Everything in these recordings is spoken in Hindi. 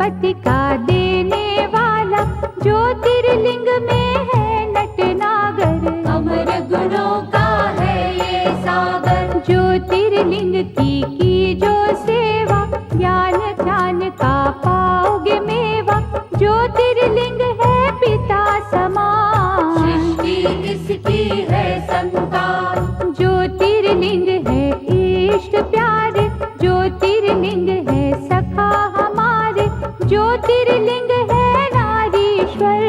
गति का देने वाला, ज्योतिर्लिंग में है नटनागर। अमर गुणों का है ये सागर। ज्योतिर्लिंग की जो सेवा, ज्ञान ध्यान का पाओगे मेवा। ज्योतिर्लिंग है पिता समान, सृष्टि इसकी है संतान। ज्योतिर्लिंग है इष्ट प्यारे, ज्योतिर्लिंग है सखा हमारे। ज्योतिर्लिंग है नारीश्वर,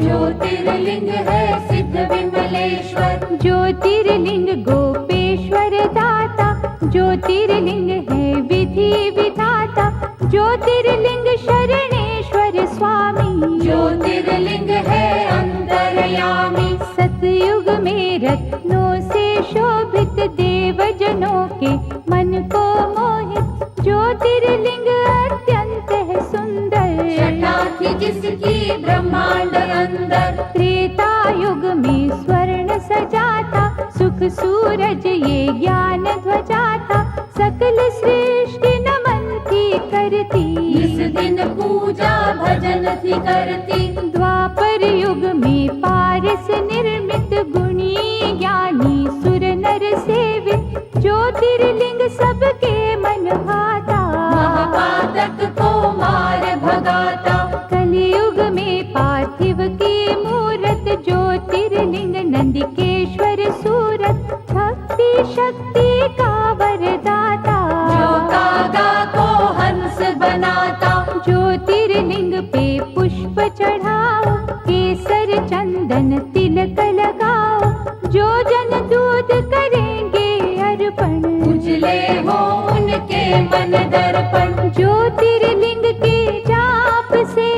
ज्योतिर्लिंग है सिद्ध विमलेश्वर। ज्योतिर्लिंग गोपेश्वर दाता, ज्योतिर्लिंग है विधि विधाता। ज्योतिर्लिंग शरणेश्वर स्वामी, ज्योतिर्लिंग है अंतर्यामी। सतयुग में रत्नों से शोभित, देवजनों के मन को मोहित। ज्योतिर्लिंग अत्यंत है सुंदर, छटा थी जिसकी ब्रह्मांड अंदर। त्रेता युग में स्वर्ण सजाता, सुख सूरज ये ज्ञान ध्वजा था। सकल सृष्टि नमन थी करती, इस दिन पूजा भजन थी करती। द्वापर युग में पारस निर्मित, गुणी ज्ञानी सुर नर सेवित। ज्योतिर्लिंग सबके मन भाता, महापातक को मार भगाता। कलियुग में पार्थिव की मूरत, ज्योतिर्लिंग नंदिकेश्वर सूरत। भक्ति शक्ति का वरदाता, जो कागा को हंस बनाता। ज्योतिर्लिंग पे पुष्प चढ़ाओ, केसर चंदन तिलक लगाओ। जो जन दूध करेंगे अर्पण, उजले हो उनके मन दर्पण। ज्योतिर्लिंग के जाप से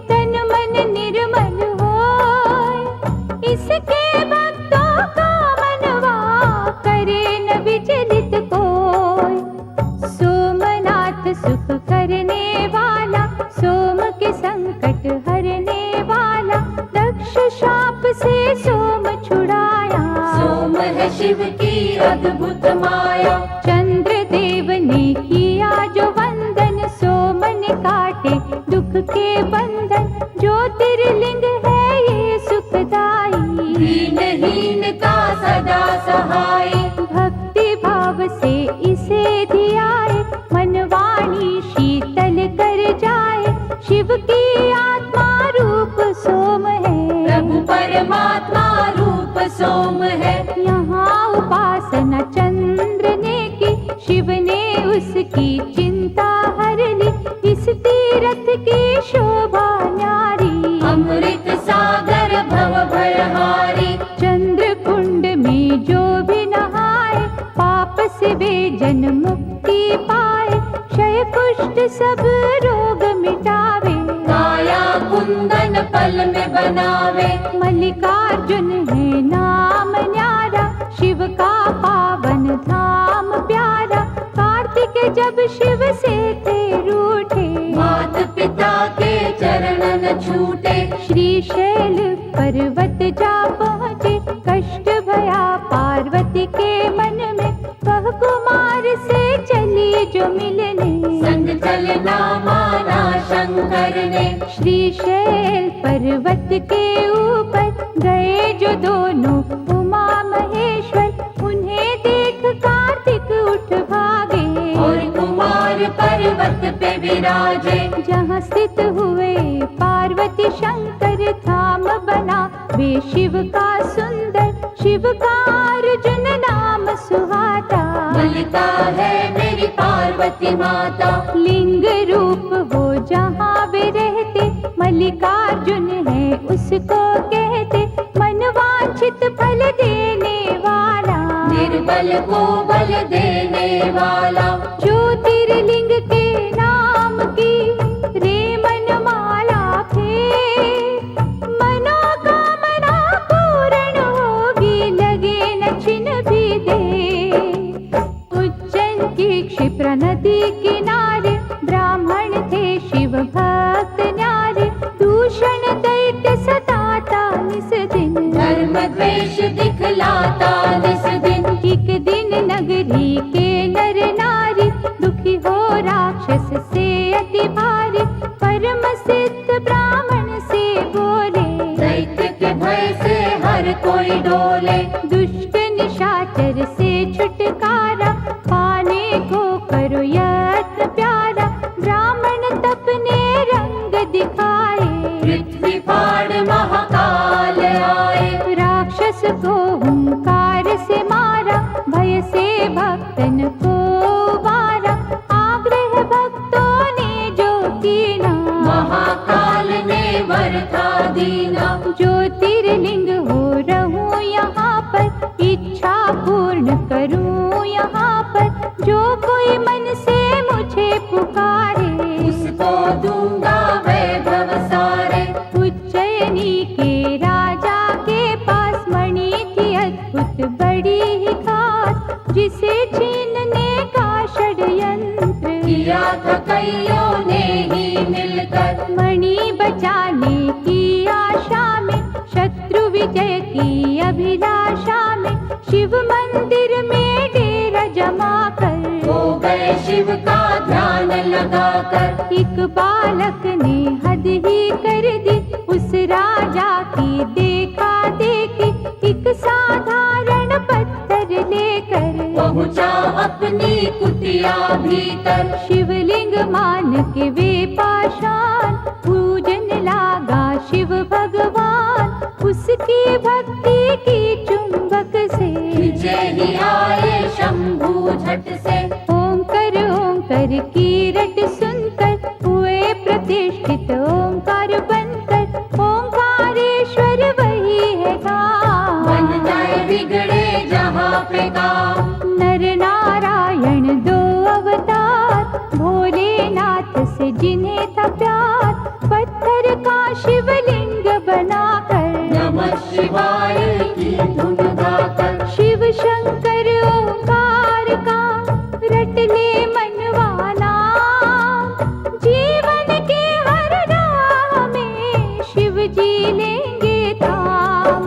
तन मन निर्मल होय। इसके भक्तों का मनवा करे न विचलित कोय। सोमनाथ सुख करने वाला, सोम के संकट हरने वाला। दक्ष शाप से सोम छुड़ाया, सोम है शिव की अद्भुत माया। चंद्र देव ने किया जो वंदन, सोम ने काटे दुख के बंधन। ज्योतिर्लिंग है ये सुखदाई, दीनहीन का सदा सहाय। भक्ति भाव से इसे धियाए, मन वाणी शीतल कर जाए। शिव की आत्मा रूप सोम है, प्रभु परमात्मा रूप सोम है। यहाँ उपासना चंद्र ने की, शिव ने उसकी चिंता हर ली। इस तीरथ की शोभा न्यारी, अमृत सागर भव भयहारी। चंद्र कुंड में जो भी नहाए, पाप से वे जन मुक्ति पाए। क्षय कुष्ठ सब रोग मिटावे, काया कुंदन पल में बनावे। मल्लिकार्जुन है नाम न्यारा, शिव का पावन धाम प्यारा। कार्तिक जब शिव से थे रूठे, मात पिता के चरण न छूटे। श्रीशैल पर्वत जा पहुँचे, कष्ट भया पार्वती के मन में। वह कुमार से चली जो मिलने, संग चलना माना शंकर ने। श्रीशैल पर्वत के ऊपर गए जो दोनों उमा महेश्वर। उन्हें देख कार्तिक उठ भागे, और कुमार पर्वत पे विराजे। जहाँ स्थित हुए पार्वती शंकर, धाम बना वे शिव का सुंदर। शिव का अर्जुन नाम सुहाता, मलिका है मेरी पार्वती माता। लिंग रूप हो जहाँ वे रहते, मल्लिकार्जुन है उसको कहते। मनवांछित फल देने वाला, निर्बल को बल देने वाला। ज्योतिर्लिंग के नाम की रे मनमाला फेर। मनोकामना पूर्ण होगी, लगे न छिन भी दे। उज्जैन की क्षिप्रा नदी किनारे, ब्राह्मण थे शिव भक्त न्यारे। दूषण दैत्य सताता निस दिन, धर्म द्वेष दिखलाता निस दिन। एक दिन नगरी के नर नारी, दुखी हो राक्षस से अति भारी। पर कोई डोले। दुष्ट निशाचर से छुटकारा पाने को करो यत्न प्यारा। ब्राह्मण तपने रंग दिखाए, पृथ्वी फाड़ महाकाल आए। राक्षस को हुंकार से मारा, भय से भक्तन को मारा। आग्रह भक्तों ने जो कीना, महाकाल ने वर था दीना। ज्योतिर्लिंग हो रहूं यहाँ पर, इच्छा पूर्ण करूं यहाँ पर। जो कोई मन से मुझे पुकारे, उसको दूंगा वैभव सारे। उज्जैनी के राजा के पास मणि थी अद्भुत बड़ी ही खास, जिसे छीनने का षड्यंत्र किया था कईयों ने ही मिलकर। मणि बचाने की आशा में, शत्रु विजय की अभिलाषा में, शिव मंदिर में डेरा जमा कर हो गए शिव का ध्यान लगाकर। एक बालक ने हद ही कर दी उस राजा की देखा देखी। एक साधारण पत्थर लेकर पहुंचा अपनी कुटिया भीतर। शिवलिंग मान के वे पाषाण, पूजन लागा शिव भगवान। उसकी भक्ति की चुंबक से विजय ही आए शंभू झट से। ओंकार ओंकार की रट सुनकर हुए प्रतिष्ठित ओंकार बनकर। ओंकारेश्वर वही है काम, बन जाए बिगड़े जहाँ पे काम। नर नारायण दो अवतार, भोलेनाथ से जिन्हें था प्यार। पत्थर का शिवलिंग बनाकर नमः शिवाय की धुन गाकर। शिव शंकर ओंकार का रट ले मनवाना। जीवन के हर राह में शिव जी लेंगे थाम।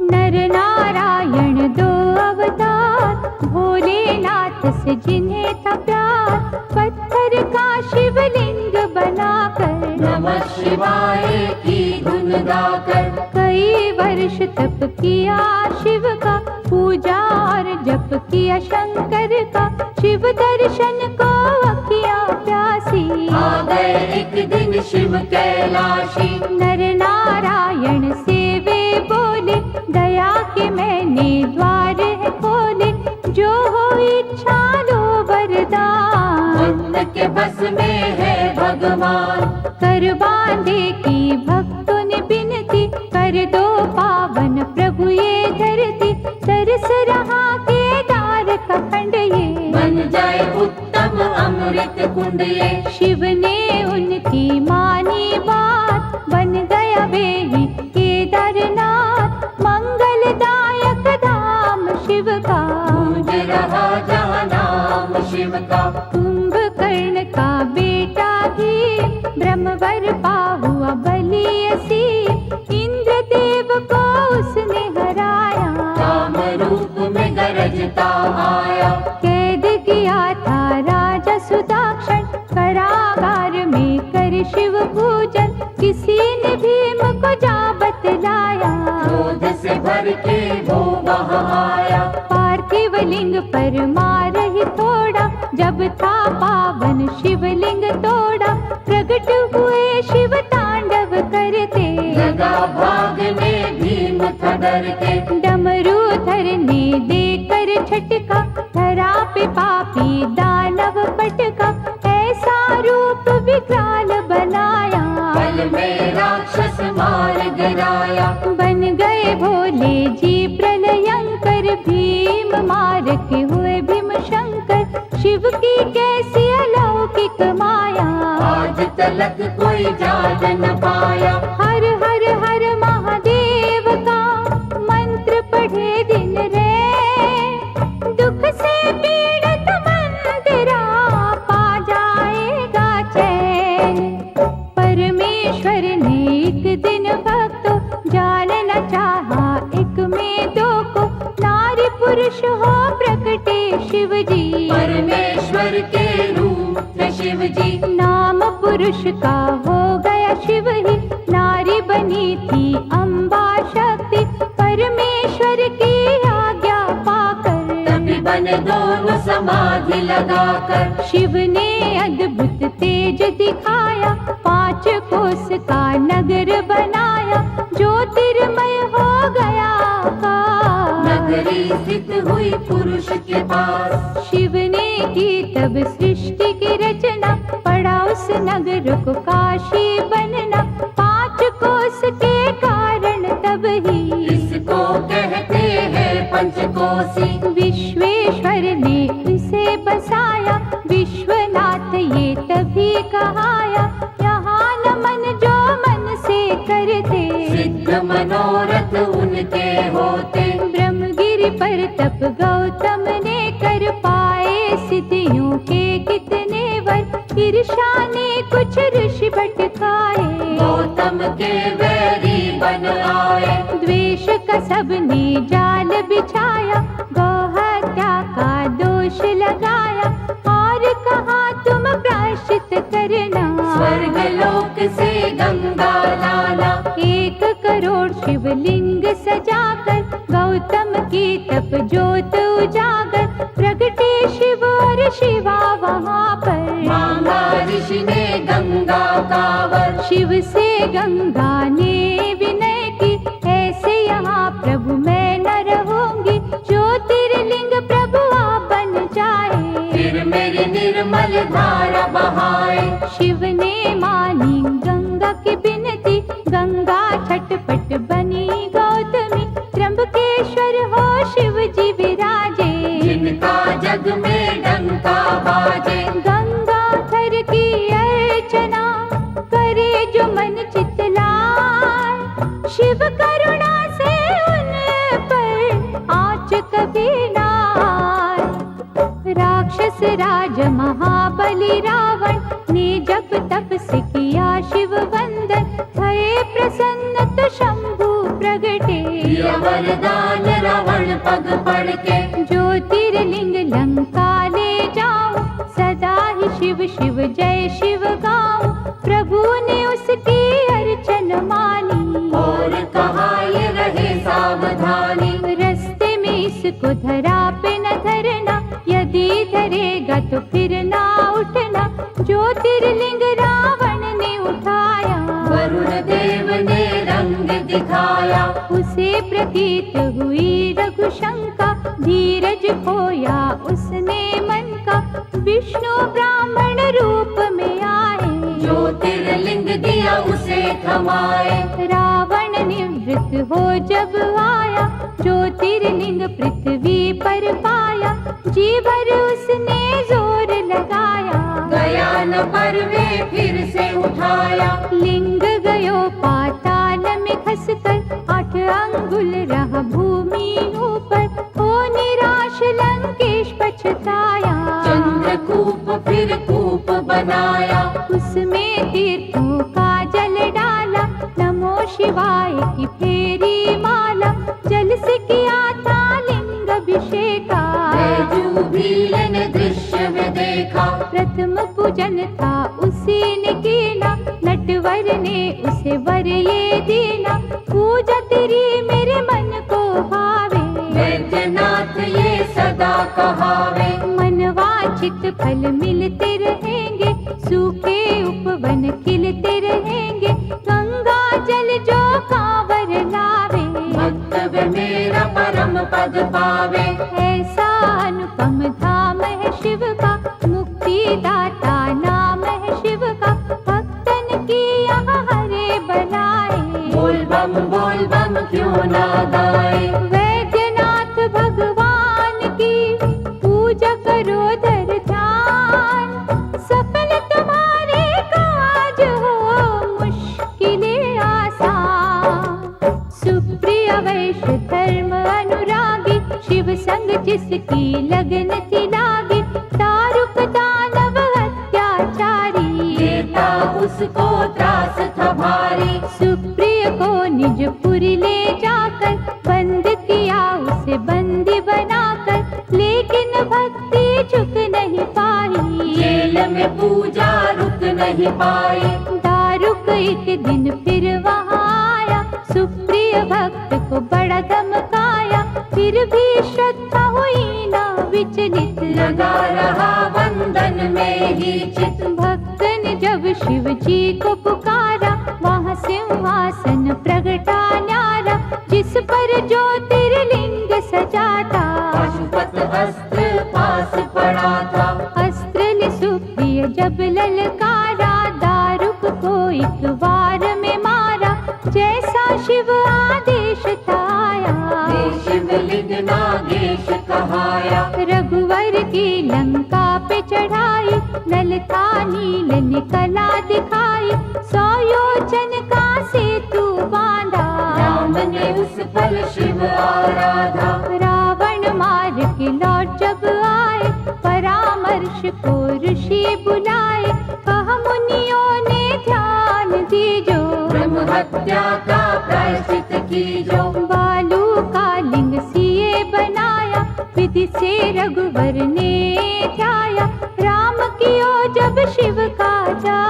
नर नारायण दो अवतार, भोलेनाथ से जिन्हें था प्यार। पत्थर का शिवलिंग बनाकर नमः शिवाय की धुन गाकर। कई वर्ष तप किया शिव का, पूजा और जप किया शंकर का। शिव दर्शन को अखियां प्यासी, आ गए एक दिन शिव कैलाशी। नर नारायण से वे बोले, दया के मैंने द्वार है खोले। जो हो इच्छा लो वरदान, भक्त के बस में है भगवान। कर बांधे की भक्तों ने बिनती, कर दो पावन प्रभु ये धरती। तरस रहा केदार का खंड ये, बन जाए उत्तम अमृत कुंड ये। शिव ने उनकी मानी बात, बन गया वे ही केदारनाथ। मंगलदायक धाम शिव का, गूंज रहा जहाँ नाम शिव का। कुंभकर्ण का बेटा ही ब्रह्मवर पा हुआ बलियसी। इंद्रदेव को उसने हराया, काम रूप में गरजता आया। कैद किया था राजा सुदाक्षण, कारागार में कर शिव पूजन। किसी ने भीम को जा बतलाया, क्रोध से भर के वो वहाँ आया। पार्थिव लिंग पर मार ही थोड़ा, जब था पावन शिवलिंग तोड़ा। प्रकट हुए शिव तांडव करते, लगा भागने भीम था डर के। डमरूधर ने देकर झटका, धरा पे पापी दानव पटका। ऐसा रूप विकराल बनाया, पल में राक्षस मार गिराया। बन गए भोले जी प्रलयंकर। भीम मार के हुए भीम शंकर। शिव की कैसी अलौकिक माया, आज तलक कोई जान न पाया। हर हर हर महादेव का मंत्र पढ़े दिन रे। दुख से पीड़ित मंदिरा पा जाएगा चैन। परमेश्वर ने एक दिन भक्तों जानना चाहा, एक में दो को। नारी पुरुष हो प्रकटे शिव जी, परमेश्वर के रूप थे शिव जी। नाम पुरुष का हो गया शिव ही। नारी बनी थी अम्बा शक्ति, परमेश्वर मन दोनों समाधि लगाकर शिव ने अद्भुत तेज दिखाया, 5 कोस का नगर बनाया, ज्योतिर्मय हो गया आकाश। नगरी स्थित हुई पुरुष के पास, शिव ने की तब सृष्टि की रचना, पड़ा उस नगर को काशी बनना, 5 कोस के कारण तब ही इसको कहते हैं पंचकोसी। विश्वेश्वर ने इसे बसाया, विश्वनाथ ये तभी कहाया, यहाँ नमन जो मन से करते, सिद्ध मनोरथ उनके होते। ब्रह्मगिरि पर तप गौतम ने कर पाए, सिद्धियों के कितने वर, ईर्ष्या ने कुछ ऋषि भटकाए, गौतम के वैरी बन आए। द्वेष का सबने जाल बिछाया, गौहत्या का दोष लगाया, और कहा तुम प्रायश्चित करना, स्वर्ग लोक से गंगा लाना। 1 करोड़ शिवलिंग सजाकर, गौतम की तप ज्योत उजागर, प्रगटे शिव और शिवा वहाँ पर, मांगा ऋषि ने गंगा का वर। शिव से गंगा ने विनय की, ऐसे यहाँ प्रभु मैं न रहूंगी, ज्योतिर्लिंग प्रभु आप बन जाए, फिर मेरी निर्मल धारा बहाए। शिव ने मानी गंगा की बिनती, गंगा छटपट बनी गौतमी, त्र्यंबकेश्वर हो शिव जी विराजे, जिनका जग में डंका बाजे। गंगा धर की अर्चना करे जो मन चितलाए, शिव करुणा से उन पर आँच कभी ना आए। राक्षस राज महाबली रावण ने जब तप से किया शिव वंदन, भये प्रसन्न तो शंभु प्रगटे, दिया वरदान रावण पग पड़ के। ज्योतिर्लिंग लंका ले जाऊं, सदा ही शिव शिव जय शिव गाऊं, प्रभु ने उसकी अर्चन मानी, और कहा ये रहे सावधानी, रस्ते में इसको धरा पे न धरना, यदि धरेगा तो फिर ना उठना, ज्योतिर्लिंग रावण ने उठाया, वरुण देव ने रंग दिखाया, उसे प्रतीत हुई रघुशंका, धीरज खोया उसने मन का, विष्णु ब्राह्मण रूप में आए, ज्योतिर्लिंग दिया उसे थमाए। रावण निवृत्त हो जब आया, ज्योतिर्लिंग पृथ्वी पर पाया, जी भर उसने जोर लगाया, गया न पर वे फिर से उठाया, लिंग गयो पाताल में खसकर, 8 अंगुल रहा भूमि ऊपर, हो निराश लंकेश पछताया, चंद्रकूप फिर कूप बनाया, उसमें तीर्थों का जल डाला, नमो शिवाय की फेरी माला, जल से किया था लिंग अभिषेका, बैजूबील ने दृश्य में देखा, प्रथम पूजन था उसी ने कीना, नटवर ने उसे वर ये दीना, पूजा तेरी मेरे मन को भावे, वैद्यनाथ ये सदा कहावे, मनवांछित फल मिलते रहेंगे, सूखे उपवन खिलते रहेंगे, गंगा जल जो कांवर लावे, भक्तव्य मेरा परम पद पावे। ऐसा अनुपम धाम है शिव का, मुक्ति दाता नाम है शिव का, भक्तन की यहाँ हरे बनाए, बोल बम क्यों ना गाए। वैद्यनाथ भगवान की पूजा करो धर ध्यान, सफल तुम्हारे काज हो मुश्किलें आसान, सुप्रिय वैश्य धर्म अनुरागी, शिव संग जिसकी लगन थी लागी, दारुक दानव अत्याचारी, देता उसको त्रास था भारी, सुप्रिय को निज पुरी ले जाकर, बंद किया उसे बंदी बनाकर, लेकिन भक्ति झुक नहीं पाई, जेल में पूजा रुक नहीं पाई, दारुक एक दिन फिर वहाँ आया, सुप्रिय भक्त को बड़ा धमकाया, फिर भी श्रद्धा हुई ना विचलित लगा रहा वंदन में ही चित। भक्त ने जब शिव जी को पुकारा, वहाँ सिंहासन प्रगटा न्यारा, जिस पर ज्योतिर्लिंग सजा था। पाशुपत अस्त्र पास पड़ा था। अस्त्र ने सुप्रिय जब ललकारा, दारुक को एक वार में मारा, जैसा शिव आदेश था आया। शिवलिंग नागेश कहाया। रघुवर की लंका पे चढ़ाई, ललता नील ने कला दिखाई, 100 योजन का सेतु बांधा। राम ने उस पल शिव आराधा। रावण मार के लौट जब आए, परामर्श को ऋषि बुलाए, कहा मुनियों ने ध्यान दीजो। ब्रह्म हत्या का प्रायश्चित कीजो। बालू का लिंग सिए बनाया, विधि से रघुवर ने ध्याया, राम कियो जब शिव का जा।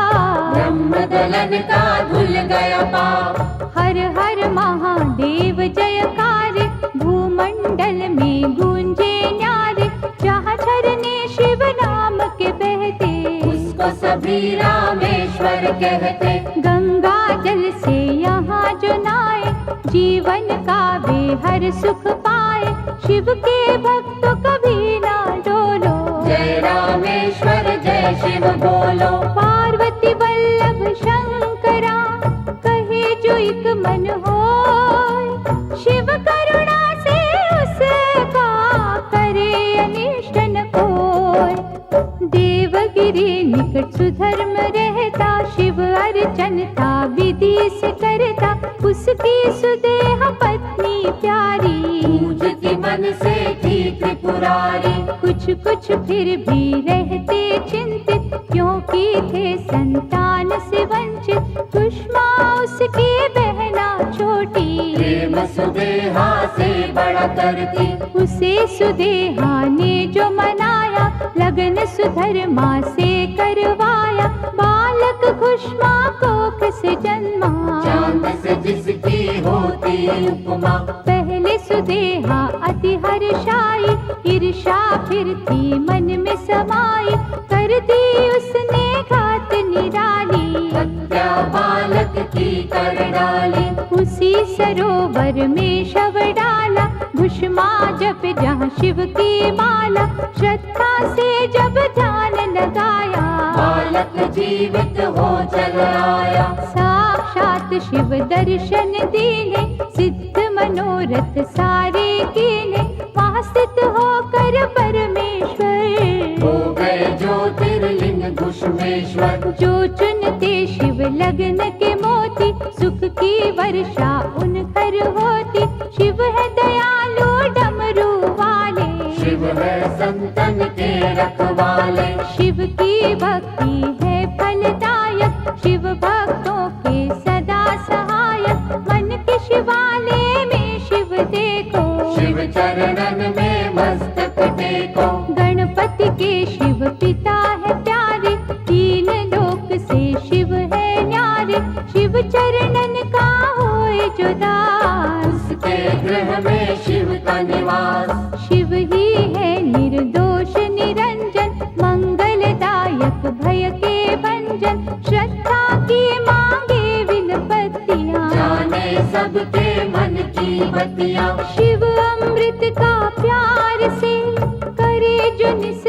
ब्रह्म दलन का धुल गया पाप। हर हर महादेव जयकार, भूमंडल में गूंजे न्यारे, जहाँ झरने शिव नाम के बहते, उसको सभी रामेश्वर कहते। गंगा जल से यहाँ जो नहाए, जीवन का वे हर सुख पाए, शिव के भक्तों कभी ना डोलो। जय रामेश्वर जय शिव बोलो। पार्वती वल्लभ शंकरा, कहे जो एक मन होय, शिव करुणा से उसका करे अनिष्ट न कोय। देवगिरी निकट सुधर्म रहता, शिव अर्चन था विधि से करता, उसकी सुदेह पत्नी प्यारी, पूजती मन से थी त्रिपुरारी। कुछ कुछ फिर भी रहते चिंतित, क्योंकि थे संतान से वंचित, कुष्मा उसकी बहना छोटी, प्रेम सुदेहा से बड़ा करती। उसे सुदेहा ने जो मनाया, लगन सुधर्मा से करवाया, बालक कुष्मा कोख से जन्मा, चांद से जिसकी होती उपमा। पहले सुदेहा अति हर्षाई, ईर्षा फिर थी मन में समाई, कर दी उसने घात निराली, हत्या बालक की कर डाली। उसी सरोवर में शव डाला, भुष्मा जप जहाँ शिव की माला, श्रद्धा से जब ध्यान लगाया, बालक जीवित हो चल आया। साक्षात शिव दर्शन दीने, सिद्ध मनोरथ सारे कीने, वहाँ स्थित होकर परमेश्वर, हो गए ज्योतिर्लिंग घुष्मेश्वर। जो चुनते शिव लगन के मोती, सुख की वर्षा उन घर होती, शिव है दयालु डमरू वाले, शिव है संतन के रखवाले। शिव की भक्ति है फलदायक, शिव भक्तों के सदा सहायक, मन के शिवालय में शिव देखो, शिव चरणन में मस्तक टेको। गणपति के शिव पिता है प्यारे, 3 लोक से शिव है न्यारे, शिव चरणन का होए जो दास, उसके गृह में शिव का निवास। शिव ही है निर्दोष निरंजन, मंगलदायक भय के भंजन, श्रद्धा की मांगे विनपतियाँ, जाने सबके मन की बतिया। शिव अमृत का प्यार से करे जो निस